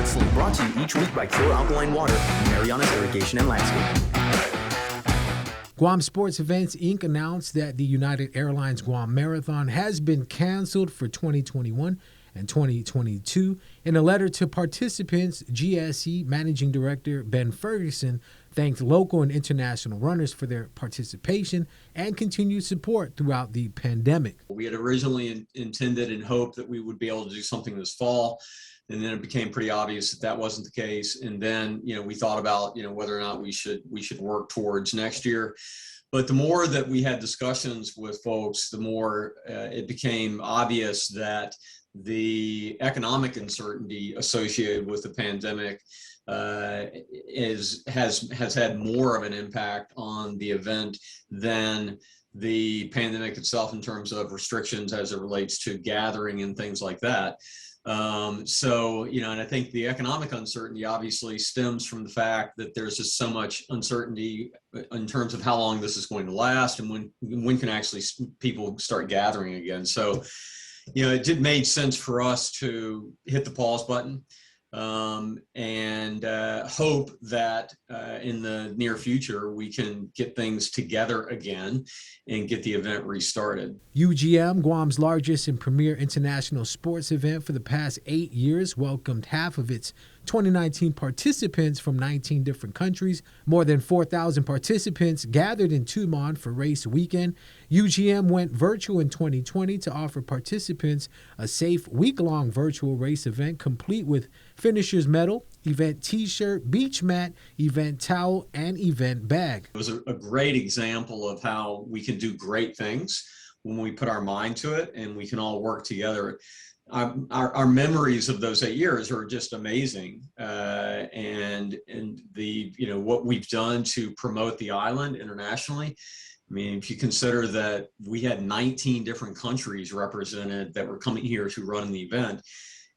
SportsLink, brought to you each week by Pure Alkaline Water, Mariana's Irrigation and Landscape. Guam Sports Events, Inc. announced that the United Airlines Guam Marathon has been canceled for 2021 and 2022. In a letter to participants, GSE Managing Director Ben Ferguson thanked local and international runners for their participation and continued support throughout the pandemic. We had originally intended and hoped that we would be able to do something this fall, and then it became pretty obvious that that wasn't the case. And then, we thought about, whether or not we should work towards next year. But the more that we had discussions with folks, the more it became obvious that the economic uncertainty associated with the pandemic has had more of an impact on the event than the pandemic itself in terms of restrictions as it relates to gathering and things like that. And I think the economic uncertainty obviously stems from the fact that there's just so much uncertainty in terms of how long this is going to last and when can actually people start gathering again. So, it did make sense for us to hit the pause button and hope that in the near future we can get things together again and get the event restarted. UGM, Guam's largest and premier international sports event for the past 8 years, welcomed half of its 2019 participants from 19 different countries. More than 4,000 participants gathered in Tumon for race weekend. UGM went virtual in 2020 to offer participants a safe week-long virtual race event complete with finisher's medal, event t-shirt, beach mat, event towel, and event bag. It was a great example of how we can do great things when we put our mind to it and we can all work together. Our memories of those 8 years are just amazing, and the what we've done to promote the island internationally. I mean, if you consider that we had 19 different countries represented that were coming here to run the event,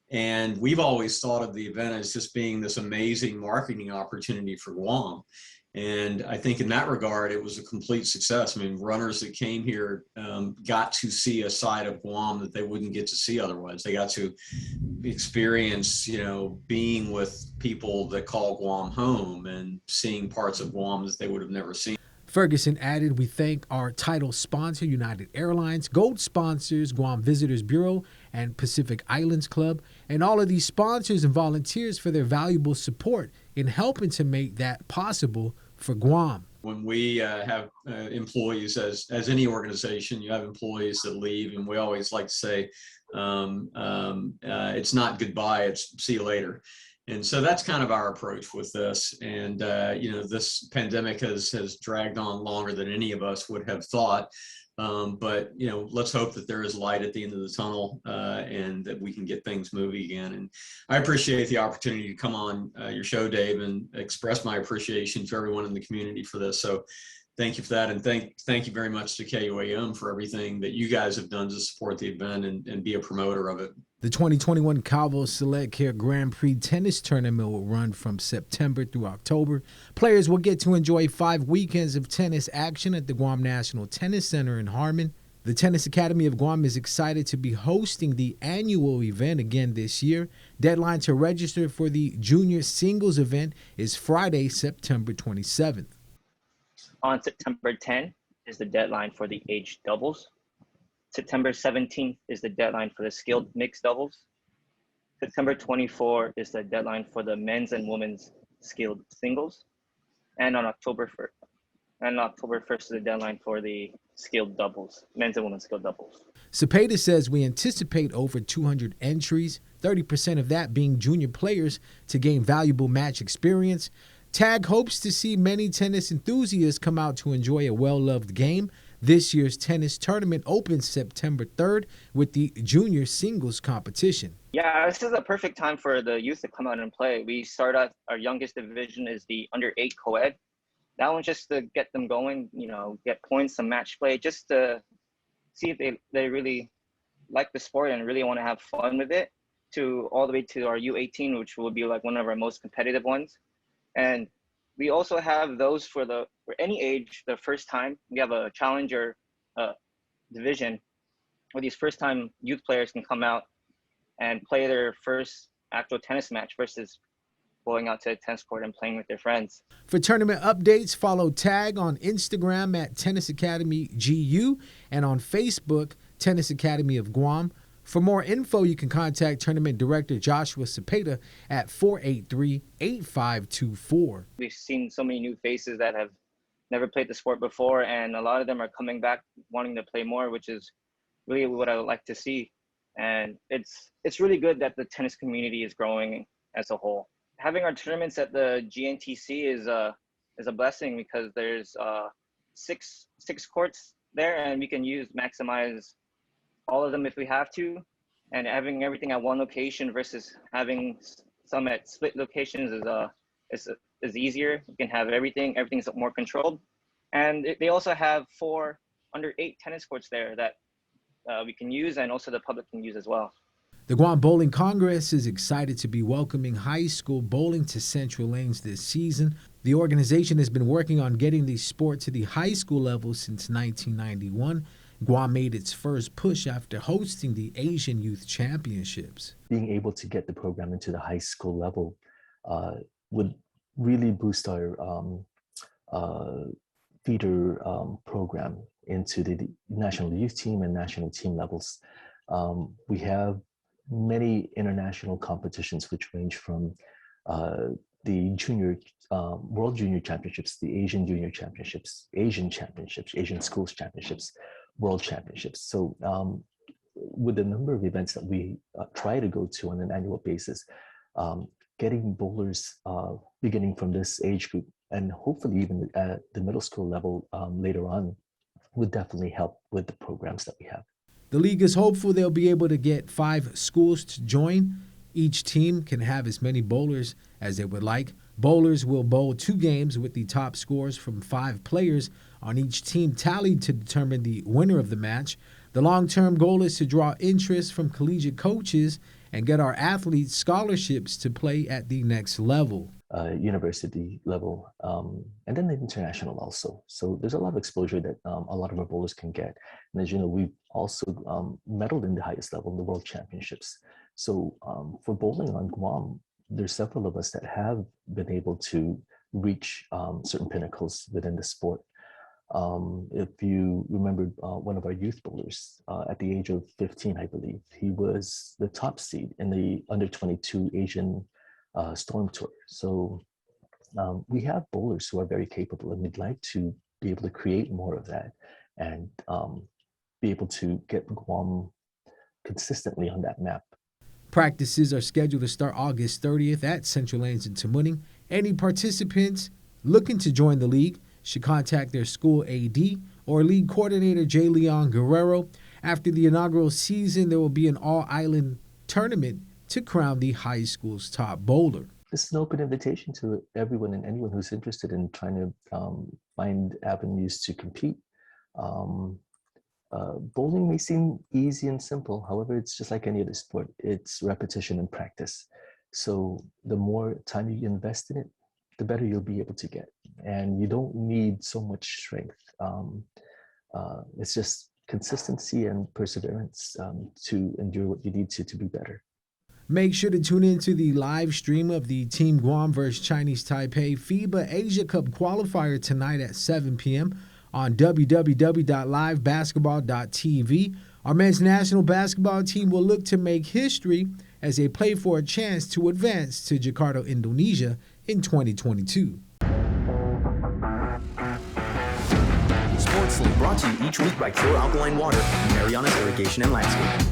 and we've always thought of the event as just being this amazing marketing opportunity for Guam. And I think in that regard, it was a complete success. I mean, runners that came here got to see a side of Guam that they wouldn't get to see otherwise. They got to experience, being with people that call Guam home and seeing parts of Guam that they would have never seen. Ferguson added, "We thank our title sponsor, United Airlines, gold sponsors, Guam Visitors Bureau, and Pacific Islands Club, and all of these sponsors and volunteers for their valuable support in helping to make that possible for Guam." When we have employees, as any organization, you have employees that leave, and we always like to say, it's not goodbye, it's see you later. And so that's kind of our approach with this. And, this pandemic has dragged on longer than any of us would have thought. But let's hope that there is light at the end of the tunnel and that we can get things moving again. And I appreciate the opportunity to come on your show, Dave, and express my appreciation to everyone in the community for this. So thank you for that. And thank you very much to KUAM for everything that you guys have done to support the event and be a promoter of it. The 2021 Calvo Select Care Grand Prix Tennis Tournament will run from September through October. Players will get to enjoy 5 weekends of tennis action at the Guam National Tennis Center in Harmon. The Tennis Academy of Guam is excited to be hosting the annual event again this year. Deadline to register for the junior singles event is Friday, September 27th. On September 10th is the deadline for the age doubles. September 17th is the deadline for the skilled mixed doubles. September 24th is the deadline for the men's and women's skilled singles. And on October 1st is the deadline for the skilled doubles, men's and women's skilled doubles. Cepeda says we anticipate over 200 entries, 30% of that being junior players to gain valuable match experience. TAG hopes to see many tennis enthusiasts come out to enjoy a well-loved game. This year's tennis tournament opens September 3rd with the junior singles competition. Yeah, this is a perfect time for the youth to come out and play. We start out, our youngest division is the under 8 co-ed. That one's just to get them going, get points, some match play, just to see if they really like the sport and really want to have fun with it, to all the way to our U18, which will be like one of our most competitive ones. And we also have those for any age, the first time. We have a challenger division where these first time youth players can come out and play their first actual tennis match versus going out to a tennis court and playing with their friends. For tournament updates, follow Tag on Instagram at Tennis Academy GU and on Facebook, Tennis Academy of Guam. For more info, you can contact Tournament Director Joshua Cepeda at 483-8524. We've seen so many new faces that have never played the sport before, and a lot of them are coming back wanting to play more, which is really what I would like to see. And it's really good that the tennis community is growing as a whole. Having our tournaments at the GNTC is a blessing because there's six courts there, and we can maximize all of them if we have to. And having everything at one location versus having some at split locations is easier. You can have everything's more controlled. And they also have 4 under-8 tennis courts there that we can use, and also the public can use as well. The Guam Bowling Congress is excited to be welcoming high school bowling to Central Lanes this season. The organization has been working on getting the sport to the high school level since 1991. Guam made its first push after hosting the Asian Youth Championships. Being able to get the program into the high school level would really boost our feeder program into the national youth team and national team levels. We have many international competitions which range from the junior World Junior Championships, the Asian Junior Championships, Asian Championships, Asian Schools Championships, World Championships. So with the number of events that we try to go to on an annual basis, getting bowlers beginning from this age group and hopefully even at the middle school level later on would definitely help with the programs that we have. The league is hopeful they'll be able to get 5 schools to join. Each team can have as many bowlers as they would like. Bowlers will bowl 2 games with the top scores from 5 players on each team tallied to determine the winner of the match. The long-term goal is to draw interest from collegiate coaches and get our athletes scholarships to play at the next level. University level, and then the international also. So there's a lot of exposure that a lot of our bowlers can get. And as you know, we've also medaled in the highest level, the World Championships. So for bowling on Guam, there's several of us that have been able to reach certain pinnacles within the sport. If you remember one of our youth bowlers at the age of 15, I believe, he was the top seed in the under-22 Asian Storm Tour. So we have bowlers who are very capable, and we'd like to be able to create more of that and be able to get Guam consistently on that map. Practices are scheduled to start August 30th at Central Lanes in Tamuning. Any participants looking to join the league should contact their school AD or league coordinator J. Leon Guerrero. After the inaugural season, there will be an all-island tournament to crown the high school's top bowler. This is an open invitation to everyone and anyone who's interested in trying to find avenues to compete. Bowling may seem easy and simple. However, it's just like any other sport. It's repetition and practice. So the more time you invest in it, the better you'll be able to get. And you don't need so much strength. It's just consistency and perseverance to endure what you need to be better. Make sure to tune in to the live stream of the Team Guam vs. Chinese Taipei FIBA Asia Cup Qualifier tonight at 7 p.m. on www.livebasketball.tv. Our men's national basketball team will look to make history as they play for a chance to advance to Jakarta, Indonesia in 2022. SportsLink brought to you each week by Pure Alkaline Water, Mariana's Irrigation and Landscape.